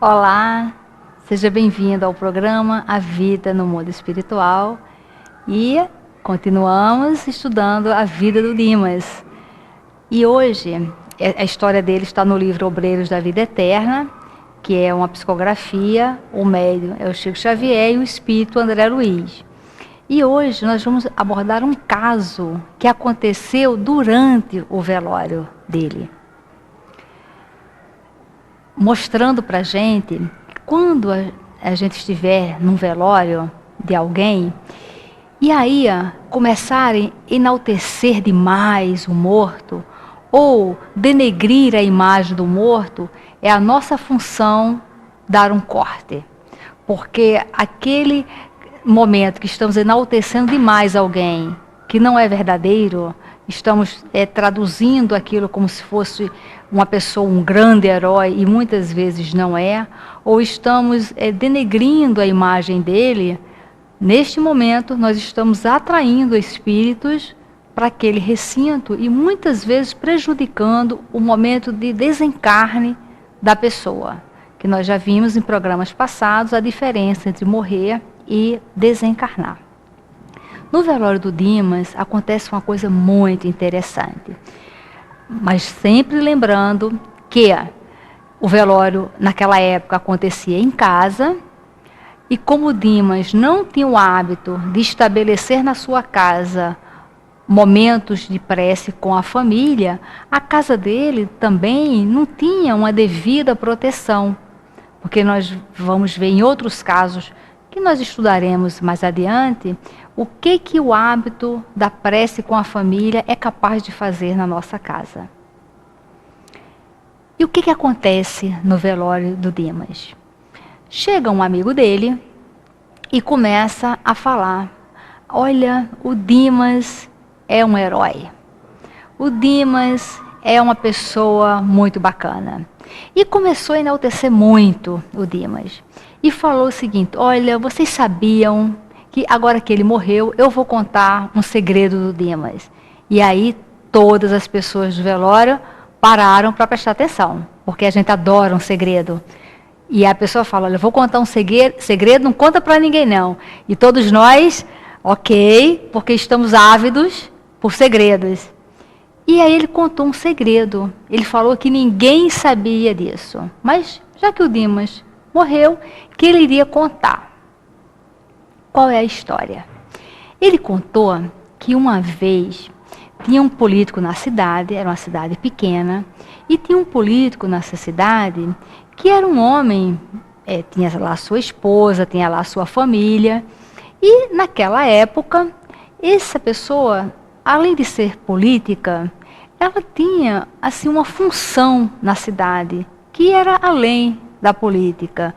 Olá, seja bem-vindo ao programa A Vida no Mundo Espiritual e continuamos estudando a vida do Dimas. E hoje a história dele está no livro Obreiros da Vida Eterna, que é uma psicografia, o médium é o Chico Xavier e o espírito André Luiz. E hoje nós vamos abordar um caso que aconteceu durante o velório dele, mostrando para a gente que quando a gente estiver num velório de alguém, e aí começarem a enaltecer demais o morto, ou denegrir a imagem do morto, é a nossa função dar um corte. Porque aquele momento que estamos enaltecendo demais alguém que não é verdadeiro, estamos traduzindo aquilo como se fosse uma pessoa, um grande herói, e muitas vezes não é, ou estamos denegrindo a imagem dele. Neste momento, nós estamos atraindo espíritos para aquele recinto e muitas vezes prejudicando o momento de desencarne da pessoa, que nós já vimos em programas passados a diferença entre morrer e desencarnar. No velório do Dimas acontece uma coisa muito interessante, mas sempre lembrando que o velório naquela época acontecia em casa, e como o Dimas não tinha o hábito de estabelecer na sua casa momentos de prece com a família, a casa dele também não tinha uma devida proteção, porque nós vamos ver em outros casos que nós estudaremos mais adiante, o que o hábito da prece com a família é capaz de fazer na nossa casa. E o que acontece no velório do Dimas? Chega um amigo dele e começa a falar: olha, o Dimas é um herói. O Dimas é uma pessoa muito bacana. E começou a enaltecer muito o Dimas. E falou o seguinte: olha, vocês sabiam que agora que ele morreu, eu vou contar um segredo do Dimas. E aí todas as pessoas do velório pararam para prestar atenção, porque a gente adora um segredo. E a pessoa fala: olha, eu vou contar um segredo, não conta para ninguém não. E todos nós, ok, porque estamos ávidos por segredos. E aí ele contou um segredo. Ele falou que ninguém sabia disso. Mas, já que o Dimas morreu, que ele iria contar. Qual é a história? Ele contou que uma vez tinha um político na cidade, era uma cidade pequena, e tinha um político nessa cidade que era um homem, tinha lá sua esposa, tinha lá sua família, e naquela época, essa pessoa, além de ser política, ela tinha assim uma função na cidade, que era além da política.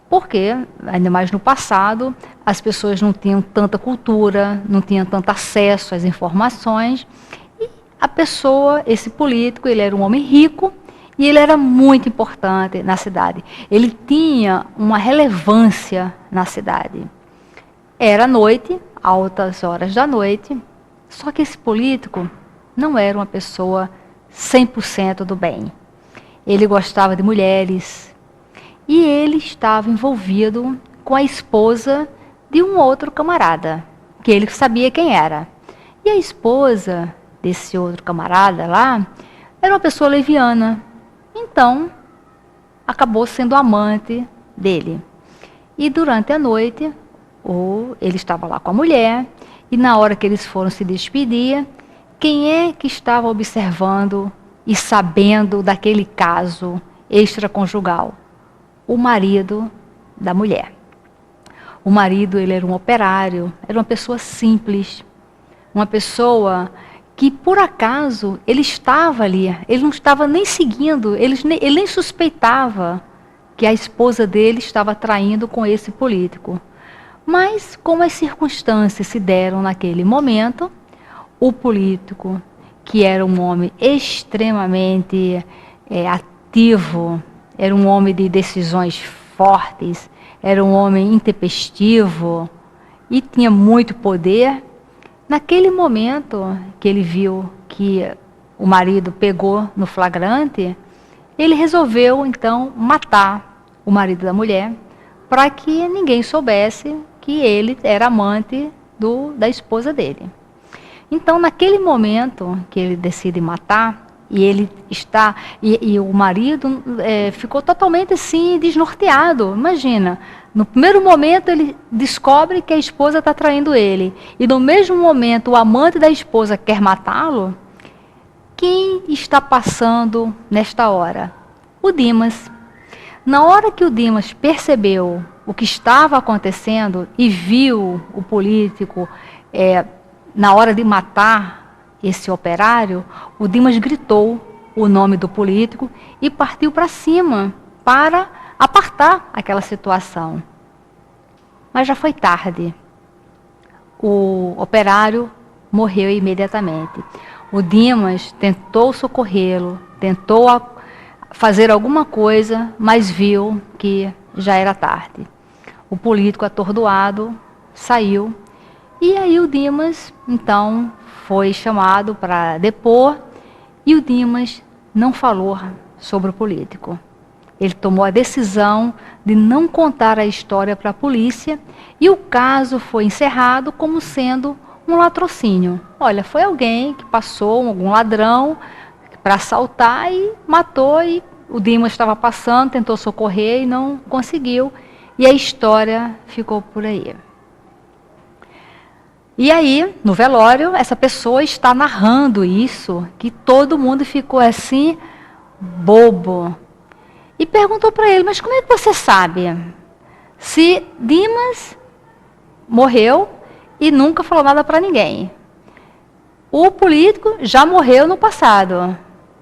Porque, ainda mais no passado, as pessoas não tinham tanta cultura, não tinham tanto acesso às informações. E a pessoa, esse político, ele era um homem rico e ele era muito importante na cidade. Ele tinha uma relevância na cidade. Era noite, altas horas da noite, só que esse político não era uma pessoa 100% do bem. Ele gostava de mulheres. E ele estava envolvido com a esposa de um outro camarada, que ele sabia quem era. E a esposa desse outro camarada lá era uma pessoa leviana. Então, acabou sendo amante dele. E durante a noite, ele estava lá com a mulher, e na hora que eles foram se despedir, quem é que estava observando e sabendo daquele caso extraconjugal? O marido da mulher. O marido, ele era um operário, era uma pessoa simples, uma pessoa que por acaso ele estava ali, ele não estava nem seguindo, ele nem suspeitava que a esposa dele estava traindo com esse político. Mas como as circunstâncias se deram naquele momento, o político, que era um homem extremamente ativo, era um homem de decisões fortes, era um homem intempestivo e tinha muito poder. Naquele momento que ele viu que o marido pegou no flagrante, ele resolveu então matar o marido da mulher, para que ninguém soubesse que ele era amante da esposa dele. Então, naquele momento que ele decide matar, e o marido ficou totalmente assim, desnorteado. Imagina, no primeiro momento ele descobre que a esposa está traindo ele, e no mesmo momento o amante da esposa quer matá-lo. Quem está passando nesta hora? O Dimas. Na hora que o Dimas percebeu o que estava acontecendo e viu o político na hora de matar esse operário, o Dimas gritou o nome do político e partiu para cima para apartar aquela situação. Mas já foi tarde. O operário morreu imediatamente. O Dimas tentou socorrê-lo, tentou fazer alguma coisa, mas viu que já era tarde. O político atordoado saiu, e aí o Dimas, então, foi chamado para depor, e o Dimas não falou sobre o político. Ele tomou a decisão de não contar a história para a polícia, e o caso foi encerrado como sendo um latrocínio. Olha, foi alguém que passou, algum ladrão, para assaltar e matou, e o Dimas estava passando, tentou socorrer e não conseguiu, e a história ficou por aí. E aí, no velório, essa pessoa está narrando isso, que todo mundo ficou assim, bobo. E perguntou para ele, mas como é que você sabe? Se Dimas morreu e nunca falou nada para ninguém. O político já morreu no passado.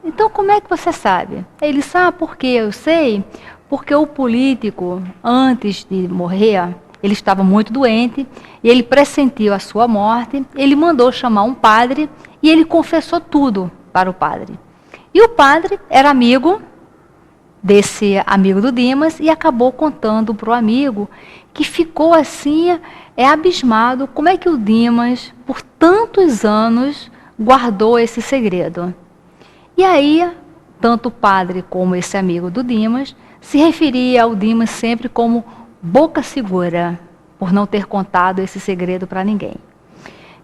Então, como é que você sabe? Ele sabe por quê? Eu sei, porque o político, antes de morrer, ele estava muito doente, e ele pressentiu a sua morte, ele mandou chamar um padre, e ele confessou tudo para o padre. E o padre era amigo desse amigo do Dimas, e acabou contando para o amigo, que ficou assim, abismado, como é que o Dimas, por tantos anos, guardou esse segredo. E aí, tanto o padre como esse amigo do Dimas, se referia ao Dimas sempre como boca segura, por não ter contado esse segredo para ninguém.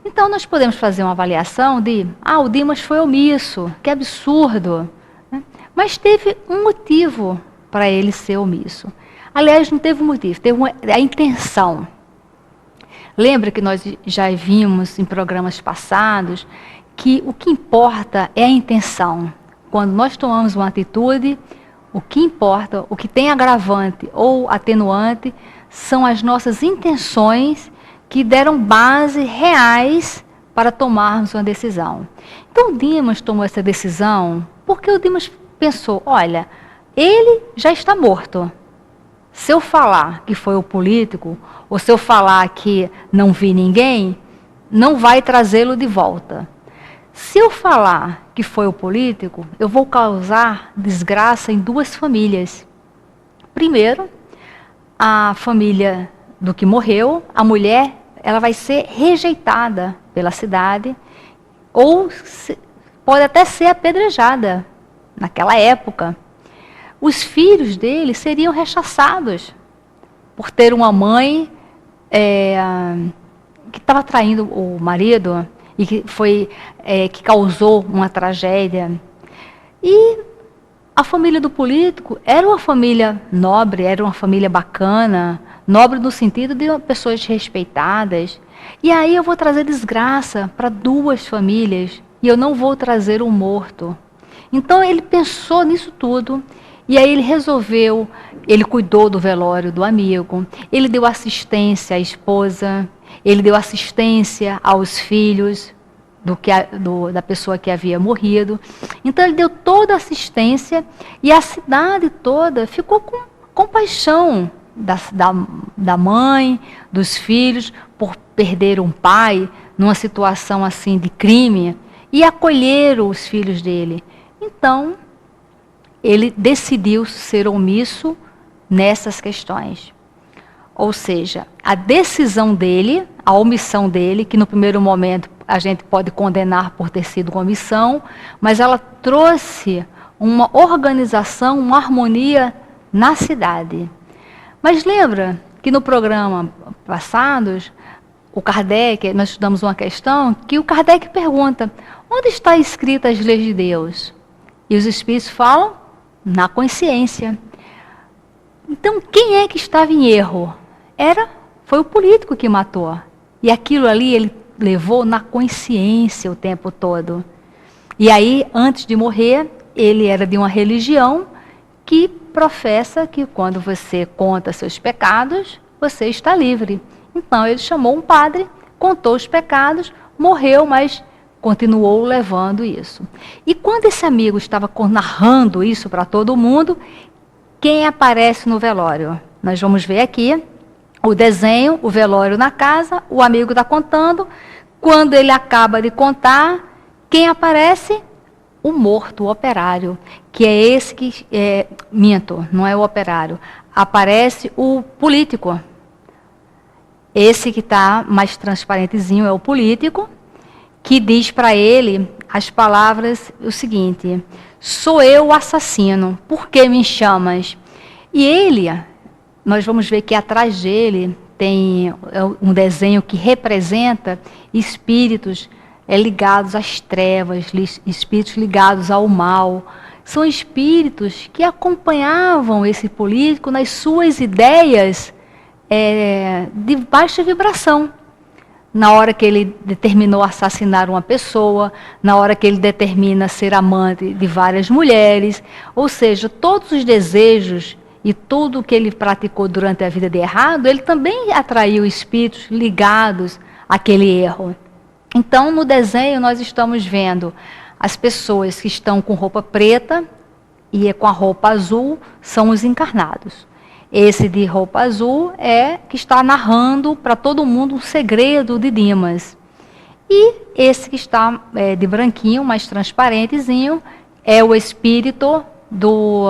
Então, nós podemos fazer uma avaliação de, o Dimas foi omisso, que absurdo. Mas teve um motivo para ele ser omisso. Aliás, não teve um motivo, teve a intenção. Lembra que nós já vimos em programas passados que o que importa é a intenção. Quando nós tomamos uma atitude, o que importa, o que tem agravante ou atenuante, são as nossas intenções que deram base reais para tomarmos uma decisão. Então, o Dimas tomou essa decisão porque o Dimas pensou, olha, ele já está morto. Se eu falar que foi o político, ou se eu falar que não vi ninguém, não vai trazê-lo de volta. Se eu falar que foi o político, eu vou causar desgraça em duas famílias. Primeiro, a família do que morreu, a mulher, ela vai ser rejeitada pela cidade, ou pode até ser apedrejada naquela época. Os filhos dele seriam rechaçados por ter uma mãe que estava traindo o marido e que causou uma tragédia. E a família do político era uma família nobre, era uma família bacana, nobre no sentido de pessoas respeitadas. E aí eu vou trazer desgraça para duas famílias e eu não vou trazer um morto. Então ele pensou nisso tudo. E aí ele cuidou do velório do amigo, ele deu assistência à esposa, ele deu assistência aos filhos da pessoa que havia morrido. Então ele deu toda a assistência e a cidade toda ficou com compaixão da mãe, dos filhos, por perder um pai numa situação assim de crime, e acolheram os filhos dele. Então, ele decidiu ser omisso nessas questões. Ou seja, a decisão dele, a omissão dele, que no primeiro momento a gente pode condenar por ter sido uma omissão, mas ela trouxe uma organização, uma harmonia na cidade. Mas lembra que no programa passado, o Kardec, nós estudamos uma questão que o Kardec pergunta: onde está escrita as leis de Deus? E os espíritos falam: na consciência. Então, quem é que estava em erro? Foi o político que matou. E aquilo ali ele levou na consciência o tempo todo. E aí, antes de morrer, ele era de uma religião que professa que quando você conta seus pecados, você está livre. Então, ele chamou um padre, contou os pecados, morreu, mas continuou levando isso. E quando esse amigo estava narrando isso para todo mundo, quem aparece no velório? Nós vamos ver aqui o desenho, o velório na casa, o amigo está contando. Quando ele acaba de contar, quem aparece? O morto, o operário, que é esse que... minto, não é o operário. Aparece o político. Esse que está mais transparentezinho é o político, que diz para ele as palavras, o seguinte: sou eu o assassino, por que me chamas? E ele, nós vamos ver que atrás dele tem um desenho que representa espíritos ligados às trevas, espíritos ligados ao mal. São espíritos que acompanhavam esse político nas suas ideias de baixa vibração. Na hora que ele determinou assassinar uma pessoa, na hora que ele determina ser amante de várias mulheres, ou seja, todos os desejos e tudo o que ele praticou durante a vida de errado, ele também atraiu espíritos ligados àquele erro. Então, no desenho, nós estamos vendo as pessoas que estão com roupa preta e com a roupa azul, são os encarnados. Esse de roupa azul é que está narrando para todo mundo um segredo de Dimas. E esse que está de branquinho, mais transparentezinho, é o espírito do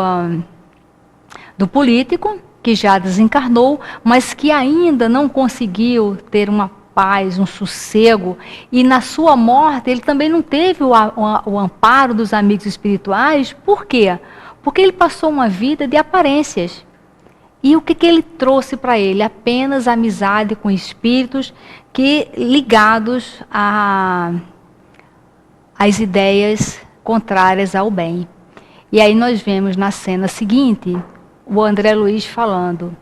político, que já desencarnou, mas que ainda não conseguiu ter uma paz, um sossego, e na sua morte ele também não teve o amparo dos amigos espirituais. Por quê? Porque ele passou uma vida de aparências. E o que ele trouxe para ele? Apenas amizade com espíritos ligados às ideias contrárias ao bem. E aí nós vemos na cena seguinte, o André Luiz falando: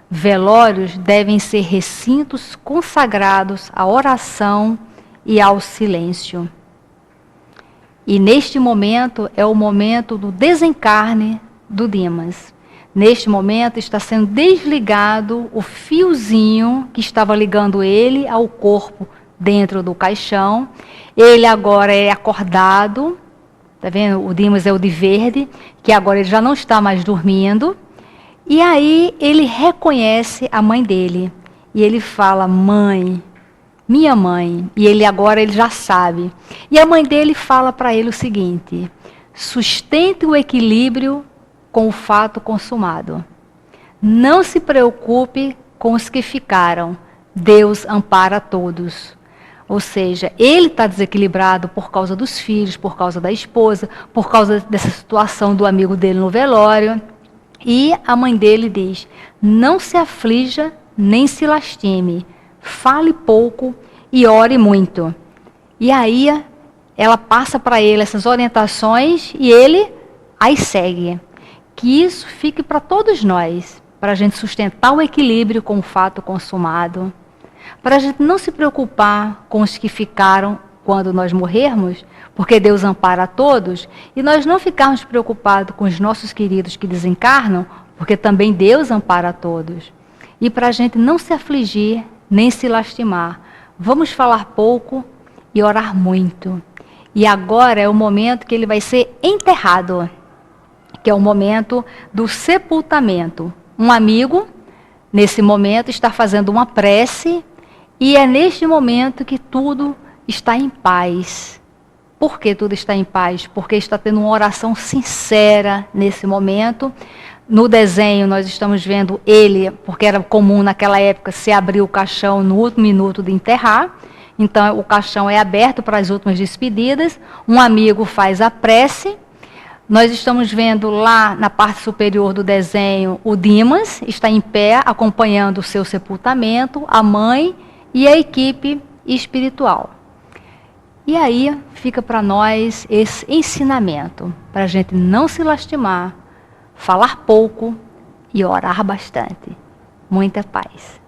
velórios devem ser recintos consagrados à oração e ao silêncio. E neste momento é o momento do desencarne do Dimas. Neste momento está sendo desligado o fiozinho que estava ligando ele ao corpo dentro do caixão. Ele agora é acordado, tá vendo? O Dimas é o de verde, que agora ele já não está mais dormindo. E aí ele reconhece a mãe dele. E ele fala: mãe, minha mãe. E ele já sabe. E a mãe dele fala para ele o seguinte: sustente o equilíbrio com o fato consumado. Não se preocupe com os que ficaram. Deus ampara todos. Ou seja, ele está desequilibrado por causa dos filhos, por causa da esposa, por causa dessa situação do amigo dele no velório. E a mãe dele diz: não se aflija, nem se lastime. Fale pouco e ore muito. E aí ela passa para ele essas orientações e ele as segue. Que isso fique para todos nós, para a gente sustentar o equilíbrio com o fato consumado, para a gente não se preocupar com os que ficaram quando nós morrermos, porque Deus ampara a todos, e nós não ficarmos preocupados com os nossos queridos que desencarnam, porque também Deus ampara a todos. E para a gente não se afligir, nem se lastimar, vamos falar pouco e orar muito. E agora é o momento que ele vai ser enterrado, que é o momento do sepultamento. Um amigo, nesse momento, está fazendo uma prece, e é neste momento que tudo está em paz. Por que tudo está em paz? Porque está tendo uma oração sincera nesse momento. No desenho nós estamos vendo ele, porque era comum naquela época se abrir o caixão no último minuto de enterrar. Então o caixão é aberto para as últimas despedidas. Um amigo faz a prece. Nós estamos vendo lá na parte superior do desenho o Dimas está em pé acompanhando o seu sepultamento, a mãe e a equipe espiritual. E aí fica para nós esse ensinamento, para a gente não se lastimar, falar pouco e orar bastante. Muita paz.